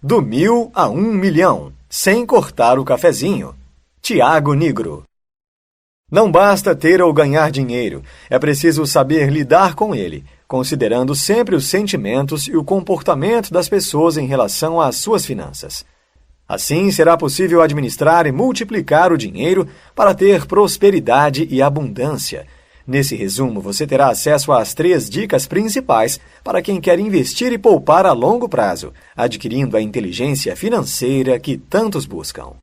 Do 1.000 a 1 milhão, sem cortar o cafezinho. Tiago Nigro. Não basta ter ou ganhar dinheiro, é preciso saber lidar com ele, considerando sempre os sentimentos e o comportamento das pessoas em relação às suas finanças. Assim, será possível administrar e multiplicar o dinheiro para ter prosperidade e abundância. Nesse resumo, você terá acesso às 3 dicas principais para quem quer investir e poupar a longo prazo, adquirindo a inteligência financeira que tantos buscam.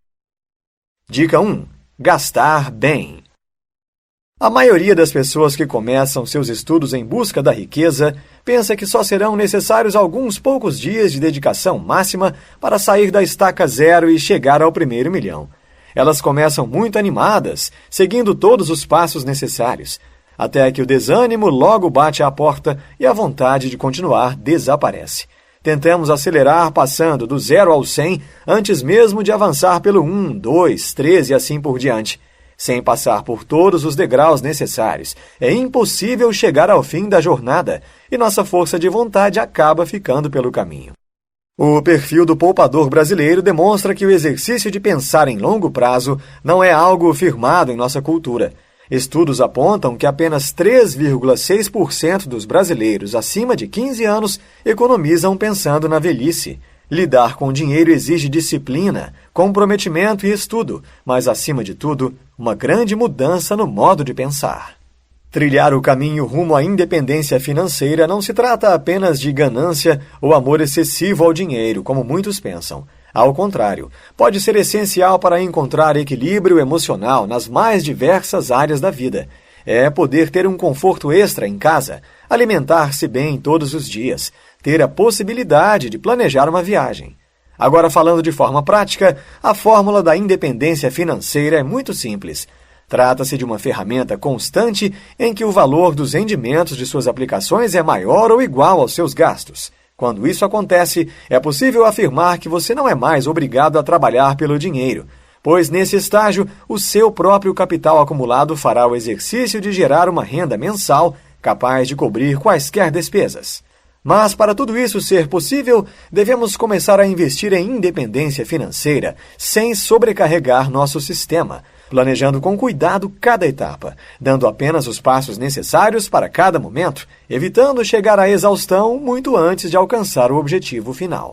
Dica 1. Gastar bem. A maioria das pessoas que começam seus estudos em busca da riqueza pensa que só serão necessários alguns poucos dias de dedicação máxima para sair da estaca zero e chegar ao primeiro milhão. Elas começam muito animadas, seguindo todos os passos necessários, até que o desânimo logo bate à porta e a vontade de continuar desaparece. Tentamos acelerar passando do 0 ao 100 antes mesmo de avançar pelo 1, 2, 3 e assim por diante. Sem passar por todos os degraus necessários, é impossível chegar ao fim da jornada e nossa força de vontade acaba ficando pelo caminho. O perfil do poupador brasileiro demonstra que o exercício de pensar em longo prazo não é algo firmado em nossa cultura. Estudos apontam que apenas 3,6% dos brasileiros acima de 15 anos economizam pensando na velhice. Lidar com dinheiro exige disciplina, comprometimento e estudo, mas, acima de tudo, uma grande mudança no modo de pensar. Trilhar o caminho rumo à independência financeira não se trata apenas de ganância ou amor excessivo ao dinheiro, como muitos pensam. Ao contrário, pode ser essencial para encontrar equilíbrio emocional nas mais diversas áreas da vida. É poder ter um conforto extra em casa, alimentar-se bem todos os dias, ter a possibilidade de planejar uma viagem. Agora, falando de forma prática, a fórmula da independência financeira é muito simples. Trata-se de uma ferramenta constante em que o valor dos rendimentos de suas aplicações é maior ou igual aos seus gastos. Quando isso acontece, é possível afirmar que você não é mais obrigado a trabalhar pelo dinheiro, pois nesse estágio, o seu próprio capital acumulado fará o exercício de gerar uma renda mensal capaz de cobrir quaisquer despesas. Mas, para tudo isso ser possível, devemos começar a investir em independência financeira sem sobrecarregar nosso sistema, planejando com cuidado cada etapa, dando apenas os passos necessários para cada momento, evitando chegar à exaustão muito antes de alcançar o objetivo final.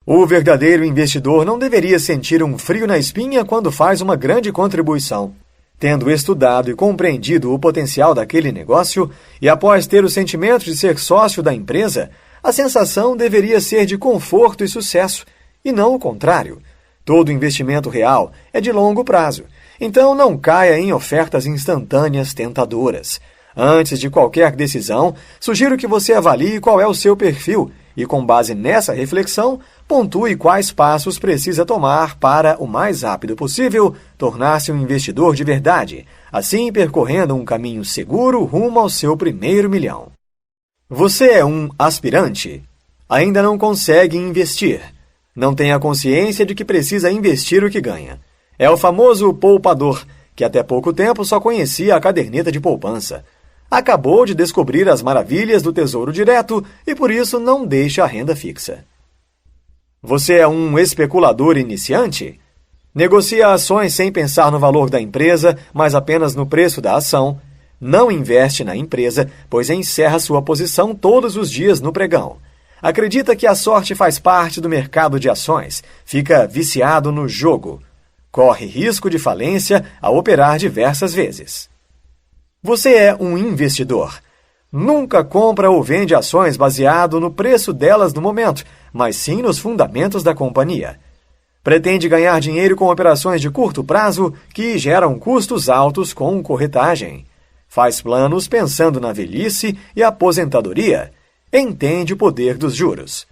O verdadeiro investidor não deveria sentir um frio na espinha quando faz uma grande contribuição. Tendo estudado e compreendido o potencial daquele negócio, e após ter o sentimento de ser sócio da empresa, a sensação deveria ser de conforto e sucesso, e não o contrário. Todo investimento real é de longo prazo, então não caia em ofertas instantâneas tentadoras. Antes de qualquer decisão, sugiro que você avalie qual é o seu perfil e, com base nessa reflexão, pontue quais passos precisa tomar para, o mais rápido possível, tornar-se um investidor de verdade, assim percorrendo um caminho seguro rumo ao seu primeiro milhão. Você é um aspirante? Ainda não consegue investir. Não tem a consciência de que precisa investir o que ganha. É o famoso poupador, que até pouco tempo só conhecia a caderneta de poupança. Acabou de descobrir as maravilhas do Tesouro Direto e, por isso, não deixa a renda fixa. Você é um especulador iniciante? Negocia ações sem pensar no valor da empresa, mas apenas no preço da ação. Não investe na empresa, pois encerra sua posição todos os dias no pregão. Acredita que a sorte faz parte do mercado de ações. Fica viciado no jogo. Corre risco de falência ao operar diversas vezes. Você é um investidor. Nunca compra ou vende ações baseado no preço delas no momento, mas sim nos fundamentos da companhia. Pretende ganhar dinheiro com operações de curto prazo que geram custos altos com corretagem. Faz planos pensando na velhice e aposentadoria. Entende o poder dos juros.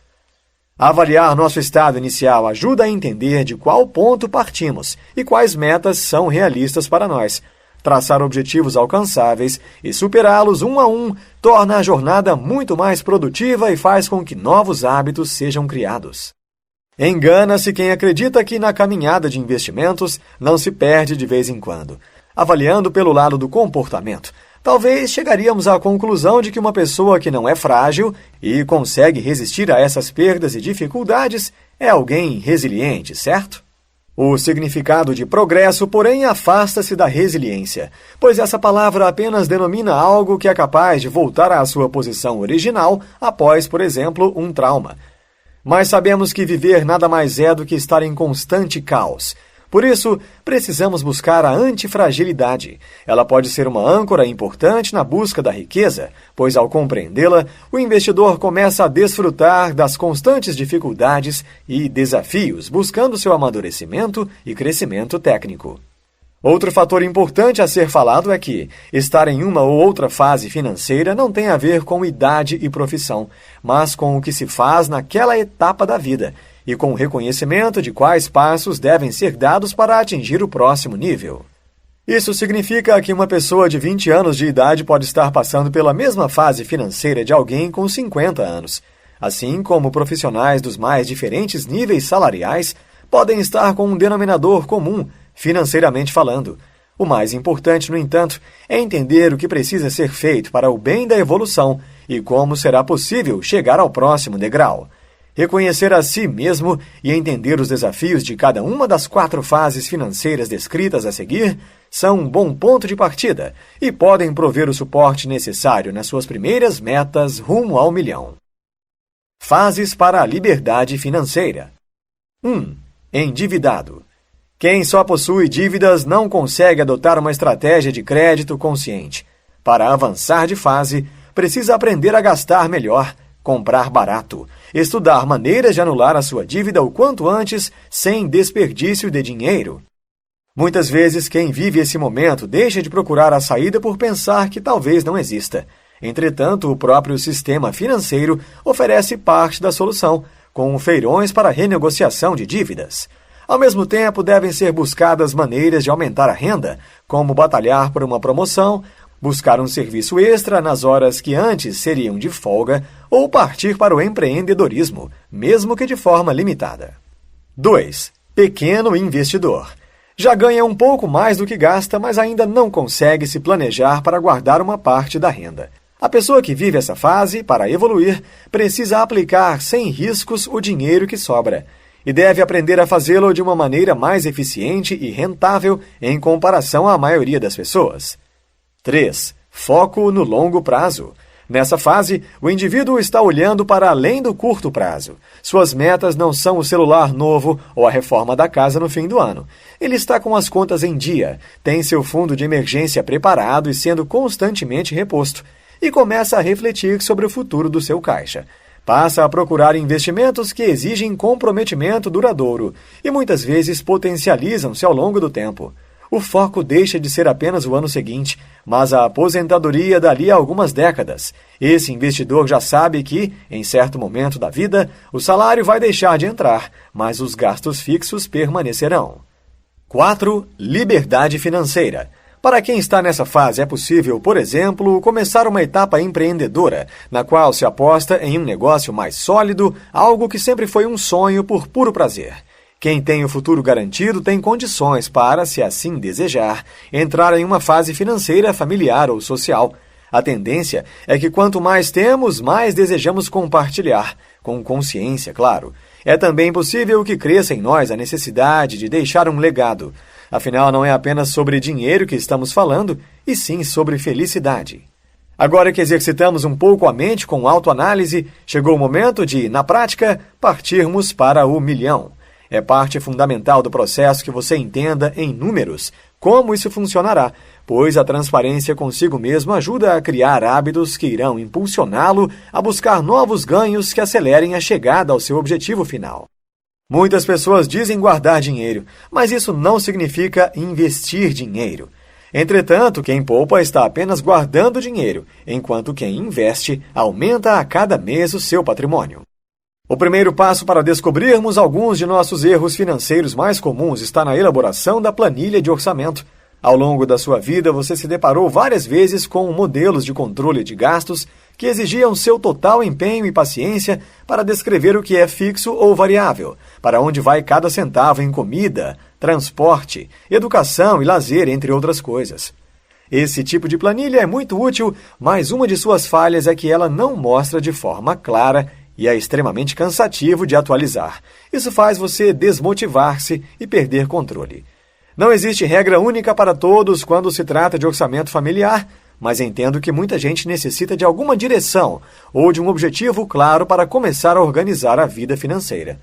Avaliar nosso estado inicial ajuda a entender de qual ponto partimos e quais metas são realistas para nós. Traçar objetivos alcançáveis e superá-los um a um torna a jornada muito mais produtiva e faz com que novos hábitos sejam criados. Engana-se quem acredita que na caminhada de investimentos não se perde de vez em quando. Avaliando pelo lado do comportamento, talvez chegaríamos à conclusão de que uma pessoa que não é frágil e consegue resistir a essas perdas e dificuldades é alguém resiliente, certo? O significado de progresso, porém, afasta-se da resiliência, pois essa palavra apenas denomina algo que é capaz de voltar à sua posição original após, por exemplo, um trauma. Mas sabemos que viver nada mais é do que estar em constante caos. Por isso, precisamos buscar a antifragilidade. Ela pode ser uma âncora importante na busca da riqueza, pois ao compreendê-la, o investidor começa a desfrutar das constantes dificuldades e desafios, buscando seu amadurecimento e crescimento técnico. Outro fator importante a ser falado é que estar em uma ou outra fase financeira não tem a ver com idade e profissão, mas com o que se faz naquela etapa da vida, e com o reconhecimento de quais passos devem ser dados para atingir o próximo nível. Isso significa que uma pessoa de 20 anos de idade pode estar passando pela mesma fase financeira de alguém com 50 anos, assim como profissionais dos mais diferentes níveis salariais podem estar com um denominador comum, financeiramente falando. O mais importante, no entanto, é entender o que precisa ser feito para o bem da evolução e como será possível chegar ao próximo degrau. Reconhecer a si mesmo e entender os desafios de cada uma das 4 fases financeiras descritas a seguir são um bom ponto de partida e podem prover o suporte necessário nas suas primeiras metas rumo ao milhão. Fases para a liberdade financeira. 1. Endividado. Quem só possui dívidas não consegue adotar uma estratégia de crédito consciente. Para avançar de fase, precisa aprender a gastar melhor, comprar barato, estudar maneiras de anular a sua dívida o quanto antes, sem desperdício de dinheiro. Muitas vezes, quem vive esse momento deixa de procurar a saída por pensar que talvez não exista. Entretanto, o próprio sistema financeiro oferece parte da solução, com feirões para renegociação de dívidas. Ao mesmo tempo, devem ser buscadas maneiras de aumentar a renda, como batalhar por uma promoção, buscar um serviço extra nas horas que antes seriam de folga ou partir para o empreendedorismo, mesmo que de forma limitada. 2. Pequeno investidor. Já ganha um pouco mais do que gasta, mas ainda não consegue se planejar para guardar uma parte da renda. A pessoa que vive essa fase, para evoluir, precisa aplicar sem riscos o dinheiro que sobra e deve aprender a fazê-lo de uma maneira mais eficiente e rentável em comparação à maioria das pessoas. 3. Foco no longo prazo. Nessa fase, o indivíduo está olhando para além do curto prazo. Suas metas não são o celular novo ou a reforma da casa no fim do ano. Ele está com as contas em dia, tem seu fundo de emergência preparado e sendo constantemente reposto, e começa a refletir sobre o futuro do seu caixa. Passa a procurar investimentos que exigem comprometimento duradouro e muitas vezes potencializam-se ao longo do tempo. O foco deixa de ser apenas o ano seguinte, mas a aposentadoria dali a algumas décadas. Esse investidor já sabe que, em certo momento da vida, o salário vai deixar de entrar, mas os gastos fixos permanecerão. 4. Liberdade financeira. Para quem está nessa fase, é possível, por exemplo, começar uma etapa empreendedora, na qual se aposta em um negócio mais sólido, algo que sempre foi um sonho por puro prazer. Quem tem o futuro garantido tem condições para, se assim desejar, entrar em uma fase financeira familiar ou social. A tendência é que quanto mais temos, mais desejamos compartilhar, com consciência, claro. É também possível que cresça em nós a necessidade de deixar um legado. Afinal, não é apenas sobre dinheiro que estamos falando, e sim sobre felicidade. Agora que exercitamos um pouco a mente com autoanálise, chegou o momento de, na prática, partirmos para o milhão. É parte fundamental do processo que você entenda em números como isso funcionará, pois a transparência consigo mesmo ajuda a criar hábitos que irão impulsioná-lo a buscar novos ganhos que acelerem a chegada ao seu objetivo final. Muitas pessoas dizem guardar dinheiro, mas isso não significa investir dinheiro. Entretanto, quem poupa está apenas guardando dinheiro, enquanto quem investe aumenta a cada mês o seu patrimônio. O primeiro passo para descobrirmos alguns de nossos erros financeiros mais comuns está na elaboração da planilha de orçamento. Ao longo da sua vida, você se deparou várias vezes com modelos de controle de gastos que exigiam seu total empenho e paciência para descrever o que é fixo ou variável, para onde vai cada centavo em comida, transporte, educação e lazer, entre outras coisas. Esse tipo de planilha é muito útil, mas uma de suas falhas é que ela não mostra de forma clara e é extremamente cansativo de atualizar. Isso faz você desmotivar-se e perder controle. Não existe regra única para todos quando se trata de orçamento familiar, mas entendo que muita gente necessita de alguma direção ou de um objetivo claro para começar a organizar a vida financeira.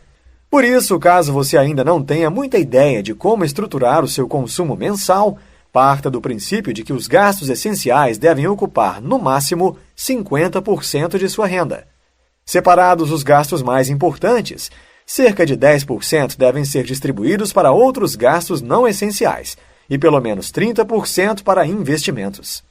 Por isso, caso você ainda não tenha muita ideia de como estruturar o seu consumo mensal, parta do princípio de que os gastos essenciais devem ocupar, no máximo, 50% de sua renda. Separados os gastos mais importantes, cerca de 10% devem ser distribuídos para outros gastos não essenciais e pelo menos 30% para investimentos.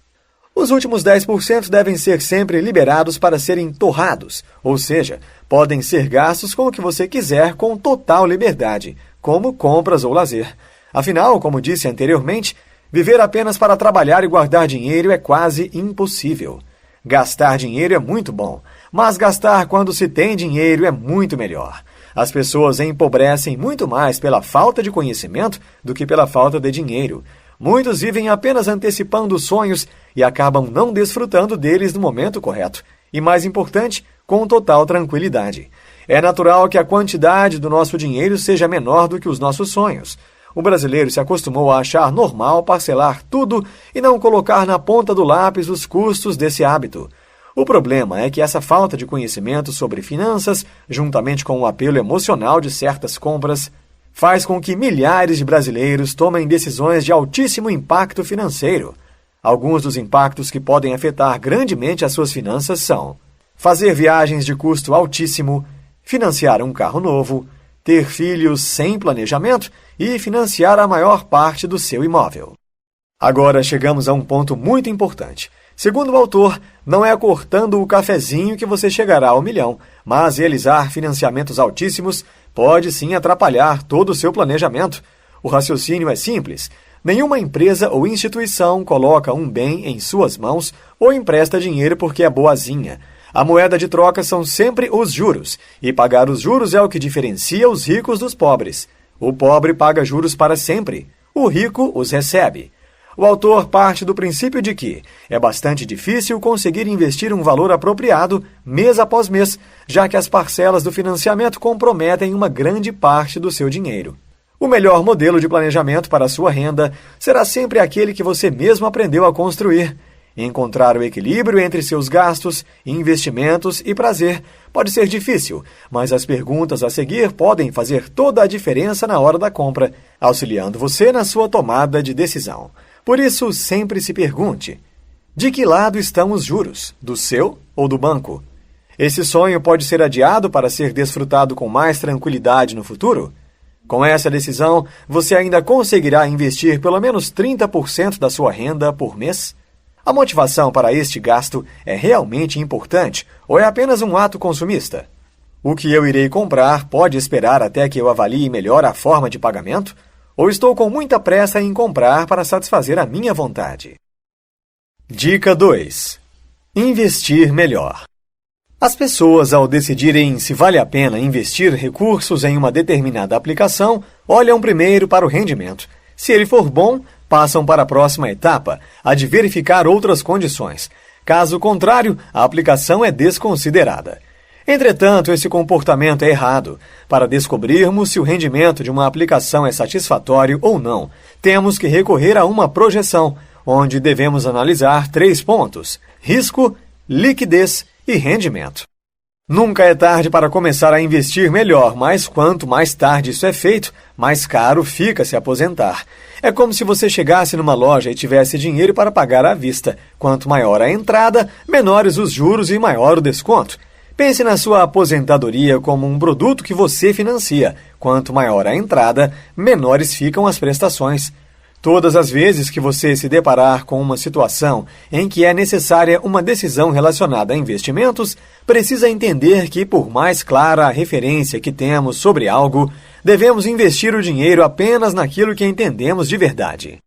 Os últimos 10% devem ser sempre liberados para serem torrados, ou seja, podem ser gastos com o que você quiser com total liberdade, como compras ou lazer. Afinal, como disse anteriormente, viver apenas para trabalhar e guardar dinheiro é quase impossível. Gastar dinheiro é muito bom, mas gastar quando se tem dinheiro é muito melhor. As pessoas empobrecem muito mais pela falta de conhecimento do que pela falta de dinheiro. Muitos vivem apenas antecipando sonhos e acabam não desfrutando deles no momento correto. E mais importante, com total tranquilidade. É natural que a quantidade do nosso dinheiro seja menor do que os nossos sonhos. O brasileiro se acostumou a achar normal parcelar tudo e não colocar na ponta do lápis os custos desse hábito. O problema é que essa falta de conhecimento sobre finanças, juntamente com o apelo emocional de certas compras, faz com que milhares de brasileiros tomem decisões de altíssimo impacto financeiro. Alguns dos impactos que podem afetar grandemente as suas finanças são: fazer viagens de custo altíssimo, financiar um carro novo, ter filhos sem planejamento e financiar a maior parte do seu imóvel. Agora chegamos a um ponto muito importante. Segundo o autor, não é cortando o cafezinho que você chegará ao milhão, mas realizar financiamentos altíssimos pode sim atrapalhar todo o seu planejamento. O raciocínio é simples. Nenhuma empresa ou instituição coloca um bem em suas mãos ou empresta dinheiro porque é boazinha. A moeda de troca são sempre os juros, e pagar os juros é o que diferencia os ricos dos pobres. O pobre paga juros para sempre, o rico os recebe. O autor parte do princípio de que é bastante difícil conseguir investir um valor apropriado mês após mês, já que as parcelas do financiamento comprometem uma grande parte do seu dinheiro. O melhor modelo de planejamento para a sua renda será sempre aquele que você mesmo aprendeu a construir. Encontrar o equilíbrio entre seus gastos, investimentos e prazer pode ser difícil, mas as perguntas a seguir podem fazer toda a diferença na hora da compra, auxiliando você na sua tomada de decisão. Por isso, sempre se pergunte: de que lado estão os juros? Do seu ou do banco? Esse sonho pode ser adiado para ser desfrutado com mais tranquilidade no futuro? Com essa decisão, você ainda conseguirá investir pelo menos 30% da sua renda por mês? A motivação para este gasto é realmente importante ou é apenas um ato consumista? O que eu irei comprar pode esperar até que eu avalie melhor a forma de pagamento? Ou estou com muita pressa em comprar para satisfazer a minha vontade? Dica 2. Investir melhor. As pessoas, ao decidirem se vale a pena investir recursos em uma determinada aplicação, olham primeiro para o rendimento. Se ele for bom, passam para a próxima etapa, a de verificar outras condições. Caso contrário, a aplicação é desconsiderada. Entretanto, esse comportamento é errado. Para descobrirmos se o rendimento de uma aplicação é satisfatório ou não, temos que recorrer a uma projeção, onde devemos analisar 3 pontos: risco, liquidez e rendimento. Nunca é tarde para começar a investir melhor, mas quanto mais tarde isso é feito, mais caro fica se aposentar. É como se você chegasse numa loja e tivesse dinheiro para pagar à vista. Quanto maior a entrada, menores os juros e maior o desconto. Pense na sua aposentadoria como um produto que você financia. Quanto maior a entrada, menores ficam as prestações. Todas as vezes que você se deparar com uma situação em que é necessária uma decisão relacionada a investimentos, precisa entender que, por mais clara a referência que temos sobre algo, devemos investir o dinheiro apenas naquilo que entendemos de verdade.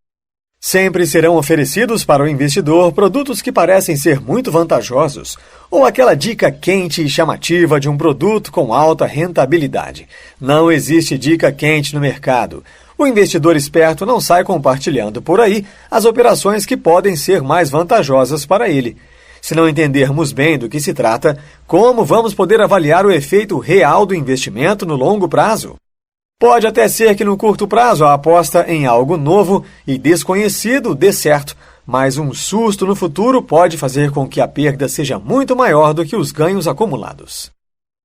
Sempre serão oferecidos para o investidor produtos que parecem ser muito vantajosos, ou aquela dica quente e chamativa de um produto com alta rentabilidade. Não existe dica quente no mercado. O investidor esperto não sai compartilhando por aí as operações que podem ser mais vantajosas para ele. Se não entendermos bem do que se trata, como vamos poder avaliar o efeito real do investimento no longo prazo? Pode até ser que no curto prazo a aposta em algo novo e desconhecido dê certo, mas um susto no futuro pode fazer com que a perda seja muito maior do que os ganhos acumulados.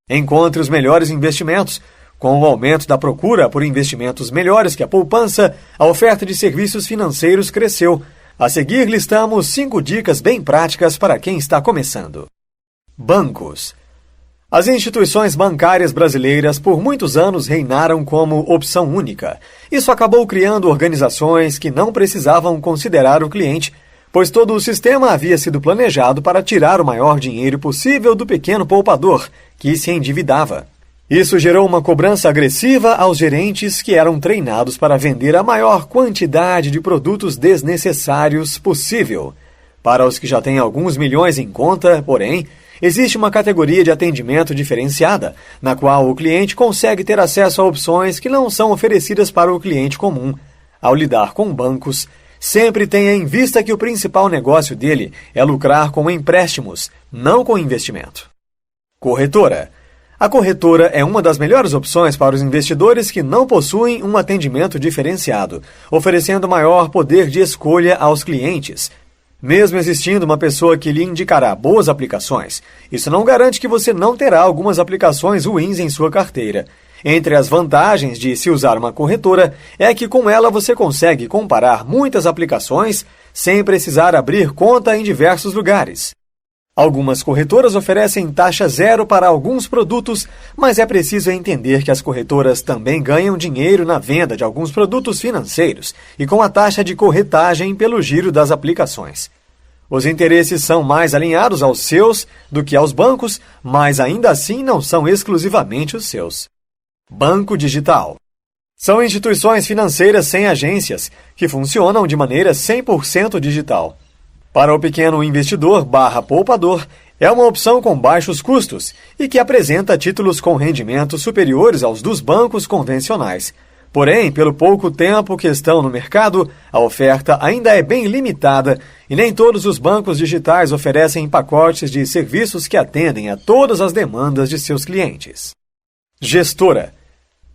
Encontre os melhores investimentos. Com o aumento da procura por investimentos melhores que a poupança, a oferta de serviços financeiros cresceu. A seguir, listamos 5 dicas bem práticas para quem está começando. Bancos. As instituições bancárias brasileiras por muitos anos reinaram como opção única. Isso acabou criando organizações que não precisavam considerar o cliente, pois todo o sistema havia sido planejado para tirar o maior dinheiro possível do pequeno poupador, que se endividava. Isso gerou uma cobrança agressiva aos gerentes que eram treinados para vender a maior quantidade de produtos desnecessários possível. Para os que já têm alguns milhões em conta, porém, existe uma categoria de atendimento diferenciada, na qual o cliente consegue ter acesso a opções que não são oferecidas para o cliente comum. Ao lidar com bancos, sempre tenha em vista que o principal negócio dele é lucrar com empréstimos, não com investimento. Corretora. A corretora é uma das melhores opções para os investidores que não possuem um atendimento diferenciado, oferecendo maior poder de escolha aos clientes. Mesmo existindo uma pessoa que lhe indicará boas aplicações, isso não garante que você não terá algumas aplicações ruins em sua carteira. Entre as vantagens de se usar uma corretora é que com ela você consegue comparar muitas aplicações sem precisar abrir conta em diversos lugares. Algumas corretoras oferecem taxa zero para alguns produtos, mas é preciso entender que as corretoras também ganham dinheiro na venda de alguns produtos financeiros e com a taxa de corretagem pelo giro das aplicações. Os interesses são mais alinhados aos seus do que aos bancos, mas ainda assim não são exclusivamente os seus. Banco digital. São instituições financeiras sem agências, que funcionam de maneira 100% digital. Para o pequeno investidor /poupador, é uma opção com baixos custos e que apresenta títulos com rendimentos superiores aos dos bancos convencionais. Porém, pelo pouco tempo que estão no mercado, a oferta ainda é bem limitada e nem todos os bancos digitais oferecem pacotes de serviços que atendem a todas as demandas de seus clientes. Gestora.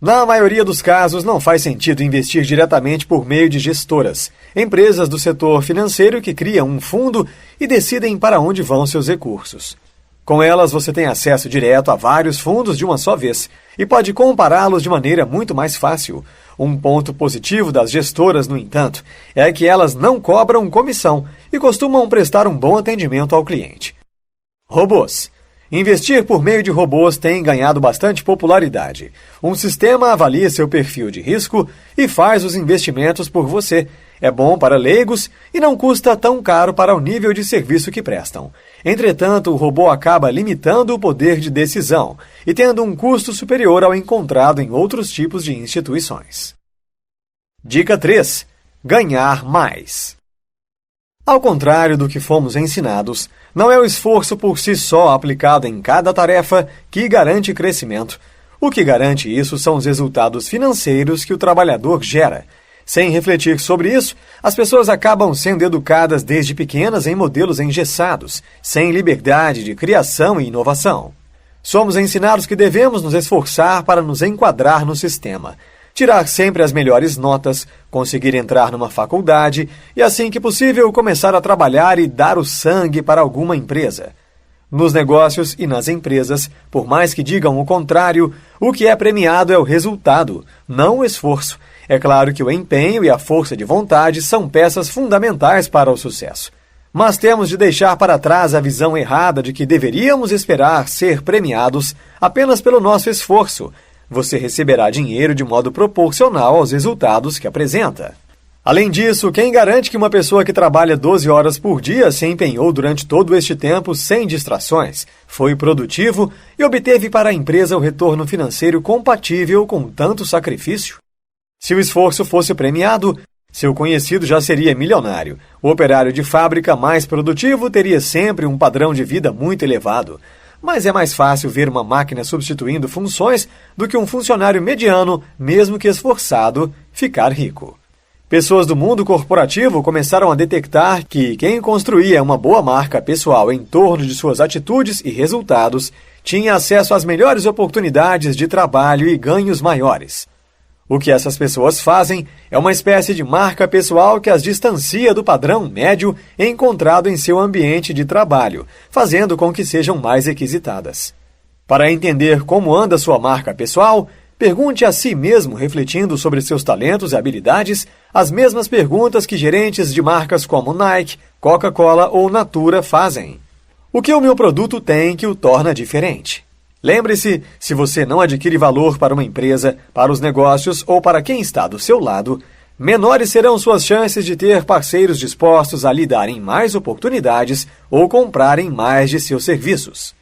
Na maioria dos casos, não faz sentido investir diretamente por meio de gestoras, empresas do setor financeiro que criam um fundo e decidem para onde vão seus recursos. Com elas, você tem acesso direto a vários fundos de uma só vez e pode compará-los de maneira muito mais fácil. Um ponto positivo das gestoras, no entanto, é que elas não cobram comissão e costumam prestar um bom atendimento ao cliente. Robôs. Investir por meio de robôs tem ganhado bastante popularidade. Um sistema avalia seu perfil de risco e faz os investimentos por você. É bom para leigos e não custa tão caro para o nível de serviço que prestam. Entretanto, o robô acaba limitando o poder de decisão e tendo um custo superior ao encontrado em outros tipos de instituições. Dica 3. Ganhar mais. Ao contrário do que fomos ensinados, não é o esforço por si só aplicado em cada tarefa que garante crescimento. O que garante isso são os resultados financeiros que o trabalhador gera. Sem refletir sobre isso, as pessoas acabam sendo educadas desde pequenas em modelos engessados, sem liberdade de criação e inovação. Somos ensinados que devemos nos esforçar para nos enquadrar no sistema, tirar sempre as melhores notas, conseguir entrar numa faculdade e, assim que possível, começar a trabalhar e dar o sangue para alguma empresa. Nos negócios e nas empresas, por mais que digam o contrário, o que é premiado é o resultado, não o esforço. É claro que o empenho e a força de vontade são peças fundamentais para o sucesso. Mas temos de deixar para trás a visão errada de que deveríamos esperar ser premiados apenas pelo nosso esforço. Você receberá dinheiro de modo proporcional aos resultados que apresenta. Além disso, quem garante que uma pessoa que trabalha 12 horas por dia se empenhou durante todo este tempo sem distrações, foi produtivo e obteve para a empresa o retorno financeiro compatível com tanto sacrifício? Se o esforço fosse premiado, seu conhecido já seria milionário. O operário de fábrica mais produtivo teria sempre um padrão de vida muito elevado. Mas é mais fácil ver uma máquina substituindo funções do que um funcionário mediano, mesmo que esforçado, ficar rico. Pessoas do mundo corporativo começaram a detectar que quem construía uma boa marca pessoal em torno de suas atitudes e resultados tinha acesso às melhores oportunidades de trabalho e ganhos maiores. O que essas pessoas fazem é uma espécie de marca pessoal que as distancia do padrão médio encontrado em seu ambiente de trabalho, fazendo com que sejam mais requisitadas. Para entender como anda sua marca pessoal, pergunte a si mesmo, refletindo sobre seus talentos e habilidades, as mesmas perguntas que gerentes de marcas como Nike, Coca-Cola ou Natura fazem. O que o meu produto tem que o torna diferente? Lembre-se, se você não adquire valor para uma empresa, para os negócios ou para quem está do seu lado, menores serão suas chances de ter parceiros dispostos a lhe darem mais oportunidades ou comprarem mais de seus serviços.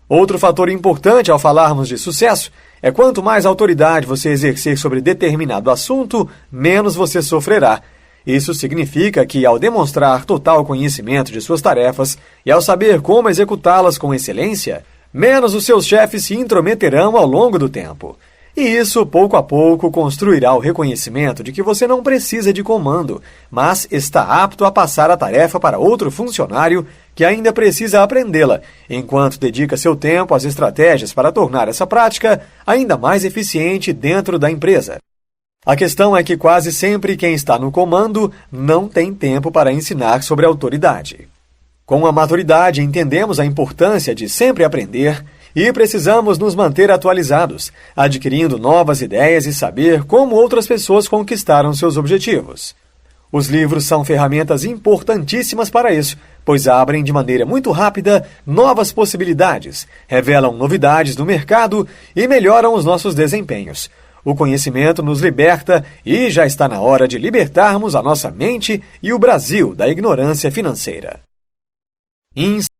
Outro fator importante ao falarmos de sucesso é quanto mais autoridade você exercer sobre determinado assunto, menos você sofrerá. Isso significa que, ao demonstrar total conhecimento de suas tarefas e ao saber como executá-las com excelência, menos os seus chefes se intrometerão ao longo do tempo. E isso, pouco a pouco, construirá o reconhecimento de que você não precisa de comando, mas está apto a passar a tarefa para outro funcionário que ainda precisa aprendê-la, enquanto dedica seu tempo às estratégias para tornar essa prática ainda mais eficiente dentro da empresa. A questão é que quase sempre quem está no comando não tem tempo para ensinar sobre autoridade. Com a maturidade, entendemos a importância de sempre aprender e precisamos nos manter atualizados, adquirindo novas ideias e saber como outras pessoas conquistaram seus objetivos. Os livros são ferramentas importantíssimas para isso, pois abrem de maneira muito rápida novas possibilidades, revelam novidades no mercado e melhoram os nossos desempenhos. O conhecimento nos liberta e já está na hora de libertarmos a nossa mente e o Brasil da ignorância financeira.